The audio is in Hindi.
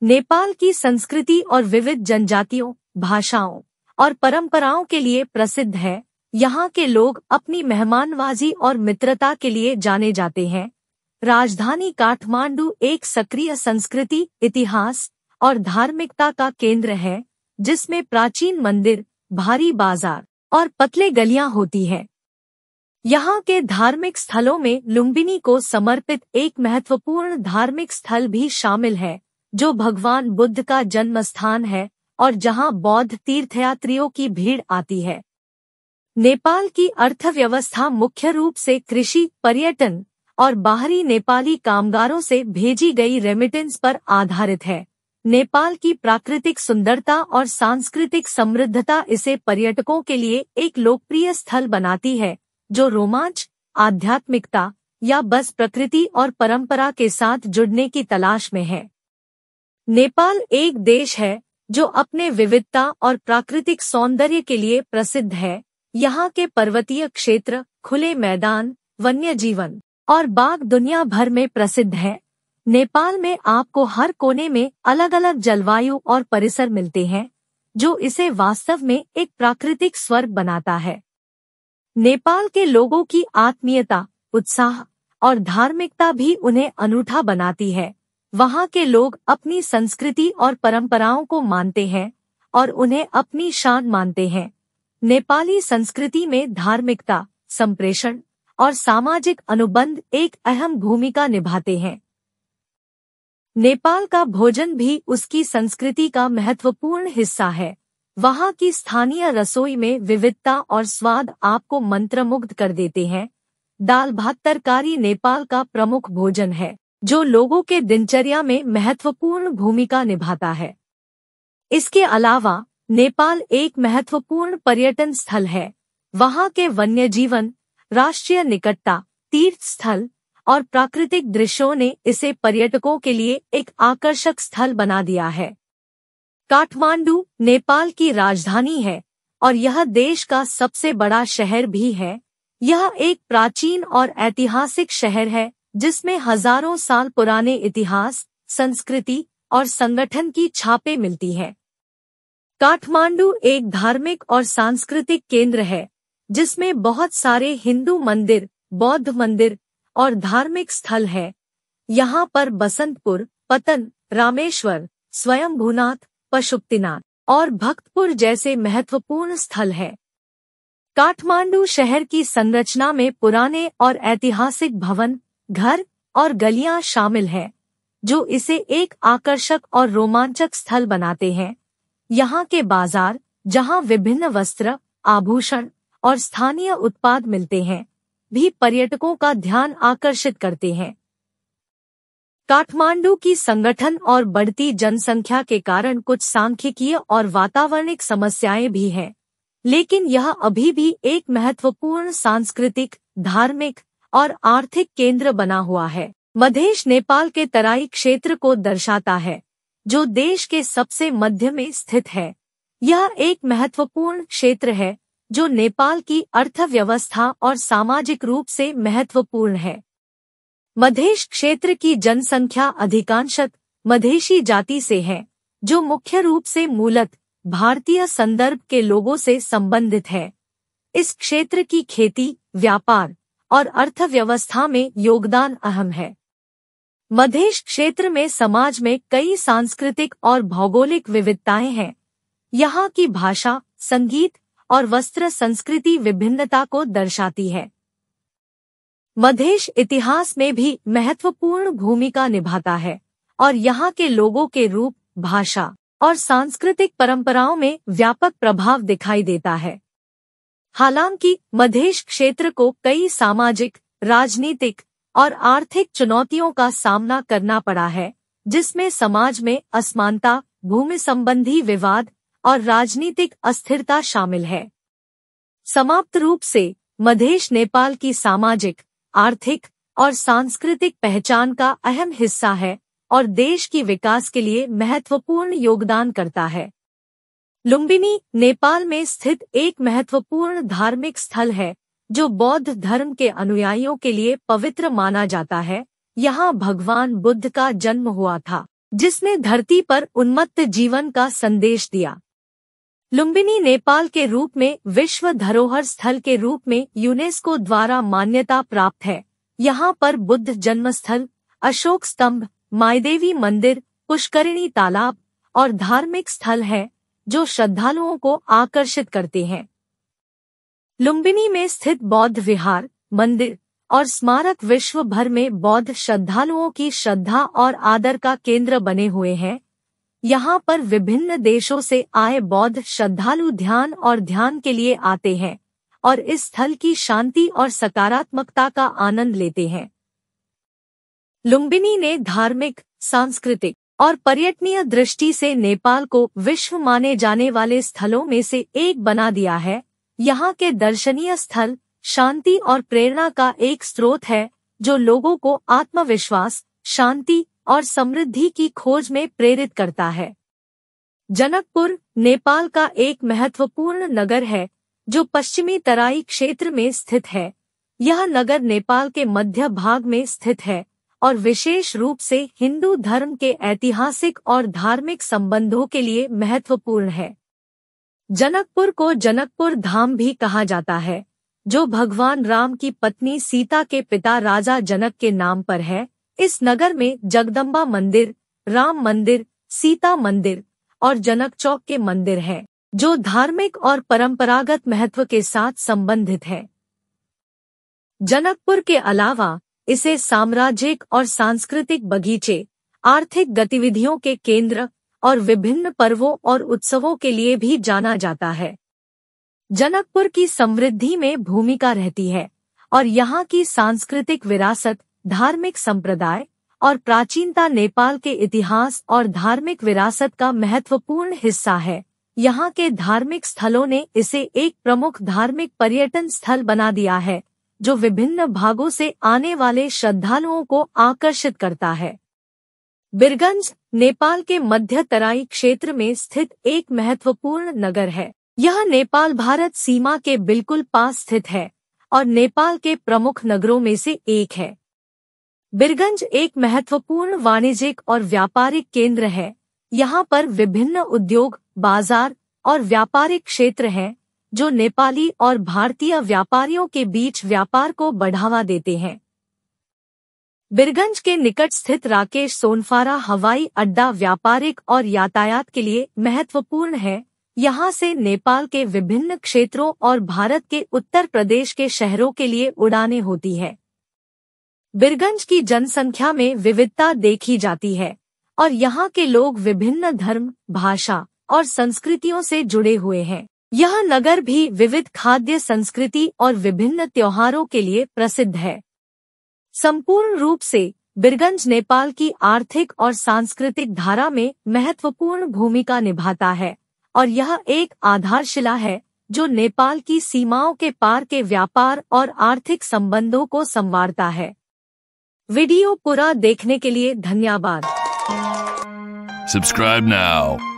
नेपाल की संस्कृति और विविध जनजातियों, भाषाओं और परंपराओं के लिए प्रसिद्ध है। यहाँ के लोग अपनी मेहमानवाजी और मित्रता के लिए जाने जाते हैं। राजधानी काठमांडू एक सक्रिय संस्कृति, इतिहास और धार्मिकता का केंद्र है, जिसमें प्राचीन मंदिर, भारी बाजार और पतले गलियां होती हैं। यहाँ के धार्मिक स्थलों में लुम्बिनी को समर्पित एक महत्वपूर्ण धार्मिक स्थल भी शामिल है, जो भगवान बुद्ध का जन्म स्थान है और जहाँ बौद्ध तीर्थयात्रियों की भीड़ आती है। नेपाल की अर्थव्यवस्था मुख्य रूप से कृषि, पर्यटन और बाहरी नेपाली कामगारों से भेजी गई रेमिटेंस पर आधारित है। नेपाल की प्राकृतिक सुंदरता और सांस्कृतिक समृद्धता इसे पर्यटकों के लिए एक लोकप्रिय स्थल बनाती है, जो रोमांच, आध्यात्मिकता या बस प्रकृति और परंपरा के साथ जुड़ने की तलाश में है। नेपाल एक देश है जो अपने विविधता और प्राकृतिक सौंदर्य के लिए प्रसिद्ध है। यहाँ के पर्वतीय क्षेत्र, खुले मैदान, वन्य जीवन और बाग दुनिया भर में प्रसिद्ध है। नेपाल में आपको हर कोने में अलग अलग जलवायु और परिसर मिलते हैं, जो इसे वास्तव में एक प्राकृतिक स्वर्ग बनाता है। नेपाल के लोगों की आत्मीयता, उत्साह और धार्मिकता भी उन्हें अनूठा बनाती है। वहाँ के लोग अपनी संस्कृति और परंपराओं को मानते हैं और उन्हें अपनी शान मानते हैं। नेपाली संस्कृति में धार्मिकता, संप्रेषण और सामाजिक अनुबंध एक अहम भूमिका निभाते हैं। नेपाल का भोजन भी उसकी संस्कृति का महत्वपूर्ण हिस्सा है। वहाँ की स्थानीय रसोई में विविधता और स्वाद आपको मंत्रमुग्ध कर देते हैं। दाल भात तरकारी नेपाल का प्रमुख भोजन है, जो लोगों के दिनचर्या में महत्वपूर्ण भूमिका निभाता है। इसके अलावा नेपाल एक महत्वपूर्ण पर्यटन स्थल है। वहाँ के वन्य जीवन, राष्ट्रीय निकटता, तीर्थ स्थल और प्राकृतिक दृश्यों ने इसे पर्यटकों के लिए एक आकर्षक स्थल बना दिया है। काठमांडू नेपाल की राजधानी है और यह देश का सबसे बड़ा शहर भी है। यह एक प्राचीन और ऐतिहासिक शहर है, जिसमें हजारों साल पुराने इतिहास, संस्कृति और संगठन की छापें मिलती हैं। काठमांडू एक धार्मिक और सांस्कृतिक केंद्र है, जिसमें बहुत सारे हिंदू मंदिर, बौद्ध मंदिर और धार्मिक स्थल है। यहाँ पर बसंतपुर, पतन, रामेश्वर, स्वयंभूनाथ, पशुपतिनाथ और भक्तपुर जैसे महत्वपूर्ण स्थल हैं। काठमांडू शहर की संरचना में पुराने और ऐतिहासिक भवन, घर और गलियां शामिल हैं, जो इसे एक आकर्षक और रोमांचक स्थल बनाते हैं। यहाँ के बाजार, जहाँ विभिन्न वस्त्र, आभूषण और स्थानीय उत्पाद मिलते हैं, भी पर्यटकों का ध्यान आकर्षित करते हैं। काठमांडू की संगठन और बढ़ती जनसंख्या के कारण कुछ सांख्यिकीय और वातावरणिक समस्याएं भी हैं, लेकिन यह अभी भी एक महत्वपूर्ण सांस्कृतिक, धार्मिक और आर्थिक केंद्र बना हुआ है। मधेश नेपाल के तराई क्षेत्र को दर्शाता है, जो देश के सबसे मध्य में स्थित है। यह एक महत्वपूर्ण क्षेत्र है जो नेपाल की अर्थव्यवस्था और सामाजिक रूप से महत्वपूर्ण है। मधेश क्षेत्र की जनसंख्या अधिकांशतः मधेशी जाति से है, जो मुख्य रूप से मूलतः भारतीय संदर्भ के लोगों से संबंधित है। इस क्षेत्र की खेती, व्यापार और अर्थव्यवस्था में योगदान अहम है। मधेश क्षेत्र में समाज में कई सांस्कृतिक और भौगोलिक विविधताएं हैं। यहाँ की भाषा, संगीत और वस्त्र संस्कृति विभिन्नता को दर्शाती है। मधेश इतिहास में भी महत्वपूर्ण भूमिका निभाता है और यहाँ के लोगों के रूप, भाषा और सांस्कृतिक परंपराओं में व्यापक प्रभाव दिखाई देता है। हालांकि मधेश क्षेत्र को कई सामाजिक, राजनीतिक और आर्थिक चुनौतियों का सामना करना पड़ा है, जिसमें समाज में असमानता, भूमि संबंधी विवाद और राजनीतिक अस्थिरता शामिल है। समाप्त रूप से मधेश नेपाल की सामाजिक, आर्थिक और सांस्कृतिक पहचान का अहम हिस्सा है और देश की विकास के लिए महत्वपूर्ण योगदान करता है। लुम्बिनी नेपाल में स्थित एक महत्वपूर्ण धार्मिक स्थल है, जो बौद्ध धर्म के अनुयायियों के लिए पवित्र माना जाता है। यहाँ भगवान बुद्ध का जन्म हुआ था। जिसने धरती पर उन्मत्त जीवन का संदेश दिया। लुम्बिनी नेपाल के रूप में विश्व धरोहर स्थल के रूप में यूनेस्को द्वारा मान्यता प्राप्त है। यहाँ पर बुद्ध जन्मस्थल, अशोक स्तंभ, मायदेवी मंदिर, पुष्करिणी तालाब और धार्मिक स्थल है जो श्रद्धालुओं को आकर्षित करते हैं। लुम्बिनी में स्थित बौद्ध विहार, मंदिर और स्मारक विश्व भर में बौद्ध श्रद्धालुओं की श्रद्धा और आदर का केंद्र बने हुए हैं। यहाँ पर विभिन्न देशों से आए बौद्ध श्रद्धालु ध्यान और ध्यान के लिए आते हैं और इस स्थल की शांति और सकारात्मकता का आनंद लेते हैं। लुम्बिनी ने धार्मिक, सांस्कृतिक और पर्यटनीय दृष्टि से नेपाल को विश्व माने जाने वाले स्थलों में से एक बना दिया है। यहाँ के दर्शनीय स्थल शांति और प्रेरणा का एक स्रोत है जो लोगों को आत्मविश्वास, शांति और समृद्धि की खोज में प्रेरित करता है। जनकपुर नेपाल का एक महत्वपूर्ण नगर है जो पश्चिमी तराई क्षेत्र में स्थित है। यह नगर नेपाल के मध्य भाग में स्थित है और विशेष रूप से हिंदू धर्म के ऐतिहासिक और धार्मिक संबंधों के लिए महत्वपूर्ण है। जनकपुर को जनकपुर धाम भी कहा जाता है, जो भगवान राम की पत्नी सीता के पिता राजा जनक के नाम पर है। इस नगर में जगदम्बा मंदिर, राम मंदिर, सीता मंदिर और जनक चौक के मंदिर हैं, जो धार्मिक और परंपरागत महत्व के साथ संबंधित है। जनकपुर के अलावा इसे साम्राज्यिक और सांस्कृतिक बगीचे, आर्थिक गतिविधियों के केंद्र और विभिन्न पर्वों और उत्सवों के लिए भी जाना जाता है। जनकपुर की समृद्धि में भूमिका रहती है और यहाँ की सांस्कृतिक विरासत, धार्मिक संप्रदाय और प्राचीनता नेपाल के इतिहास और धार्मिक विरासत का महत्वपूर्ण हिस्सा है। यहाँ के धार्मिक स्थलों ने इसे एक प्रमुख धार्मिक पर्यटन स्थल बना दिया है, जो विभिन्न भागों से आने वाले श्रद्धालुओं को आकर्षित करता है। बिरगंज नेपाल के मध्य तराई क्षेत्र में स्थित एक महत्वपूर्ण नगर है। यह नेपाल भारत सीमा के बिल्कुल पास स्थित है और नेपाल के प्रमुख नगरों में से एक है। बिरगंज एक महत्वपूर्ण वाणिज्यिक और व्यापारिक केंद्र है। यहाँ पर विभिन्न उद्योग, बाजार और व्यापारिक क्षेत्र हैं, जो नेपाली और भारतीय व्यापारियों के बीच व्यापार को बढ़ावा देते हैं। बिरगंज के निकट स्थित राकेश सोनफारा हवाई अड्डा व्यापारिक और यातायात के लिए महत्वपूर्ण है। यहाँ से नेपाल के विभिन्न क्षेत्रों और भारत के उत्तर प्रदेश के शहरों के लिए उड़ानें होती है। बिरगंज की जनसंख्या में विविधता देखी जाती है और यहाँ के लोग विभिन्न धर्म, भाषा और संस्कृतियों से जुड़े हुए हैं। यह नगर भी विविध खाद्य संस्कृति और विभिन्न त्योहारों के लिए प्रसिद्ध है। संपूर्ण रूप से बिरगंज नेपाल की आर्थिक और सांस्कृतिक धारा में महत्वपूर्ण भूमिका निभाता है और यह एक आधारशिला है जो नेपाल की सीमाओं के पार के व्यापार और आर्थिक संबंधों को संवारता है। वीडियो पूरा देखने के लिए धन्यवाद। Subscribe now.